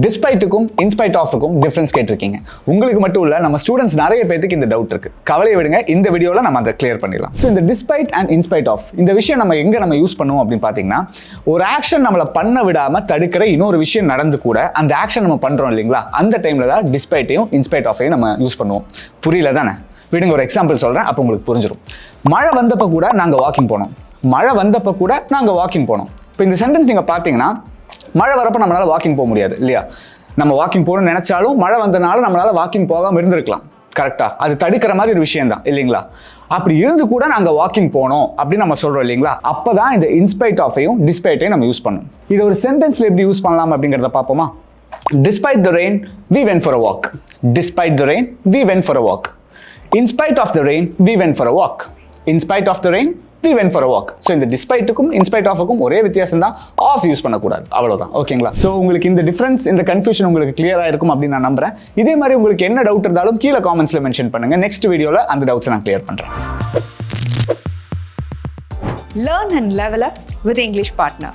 டிஸ்பைட்டுக்கும் in spite ஆஃபுக்கும் difference கேட்டிருக்கீங்க. உங்களுக்கு மட்டும் இல்ல, நம்ம ஸ்டூடெண்ட்ஸ் நிறைய பேருக்கு இந்த டவுட் இருக்கு. கவலையை விடுங்க, இந்த வீடியோல நம்ம அதை கிளியர் பண்ணிடலாம். ஸோ இந்த டிஸ்பைட் அண்ட் இன்ஸ்பைட் ஆஃப் இந்த விஷயம் நம்ம எங்க யூஸ் பண்ணுவோம் அப்படின்னு பாத்தீங்கன்னா, ஒரு ஆக்ஷன் நம்மளை பண்ண விடாம தடுக்கிற இன்னொரு விஷயம் நடந்து கூட அந்த ஆக்ஷன் நம்ம பண்றோம் இல்லைங்களா, அந்த டைம்ல தான் டிஸ்பைட்டையும் இன்ஸ்பைட் ஆஃபையும் நம்ம யூஸ் பண்ணுவோம். புரியல தானே? விடுங்க, ஒரு எக்ஸாம்பிள் சொல்றேன், அப்போ உங்களுக்கு புரிஞ்சிடும். மழை வந்தப்ப கூட நாங்க வாக்கிங் போனோம். மழை வந்தப்ப கூட நாங்க வாக்கிங் போனோம். இப்போ இந்த சென்டென்ஸ் நீங்க பாத்தீங்கன்னா, மழை வரப்ப நம்மளால வாக்கிங் போக முடியாது இல்லையா? நம்ம வாக்கிங் போகணும்னு நினைச்சாலும் மழை வந்தனால நம்மளால வாக்கிங் போகாம இருந்திருக்கலாம். கரெக்டா? அது தடுக்கிற மாதிரி ஒரு விஷயம் தான் இல்லைங்களா? அப்படி இருந்து கூட நாங்க வாக்கிங் போனோம் அப்படின்னு நம்ம சொல்றோம் இல்லைங்களா? அப்பதான் இந்த இன்ஸ்பைட் ஆஃபையும் டிஸ்பைட்டையும் நம்ம யூஸ் பண்ணணும். இது ஒரு சென்டென்ஸ்ல எப்படி யூஸ் பண்ணலாம் அப்படிங்கறத பார்ப்போமா? Despite the rain, we went for a walk. Despite the rain, we went for a walk. In spite of the rain, we went for a walk. In spite of the rain, we went for a walk. So இந்த டிஸ்பைட்டுக்கும் in spite ஆஃபுக்கும் ஒரே வித்தியாசம் தான், of use பண்ணக்கூடாது, அவ்வளவுதான். ஓகேங்களா? So உங்களுக்கு இந்த difference, இந்த கன்ஃபியூஷன் உங்களுக்கு கிளியரா இருக்கும் அப்படின்னு நான் நம்புறேன். இதே மாதிரி உங்களுக்கு என்ன டவுட் இருந்தாலும் கீழே காமெண்ட்ஸ்ல மென்ஷன் பண்ணுங்க. நெக்ஸ்ட் வீடியோல அந்த டவுட்ஸ் நான் கிளியர் பண்றேன். Learn and level up with Englishpartner.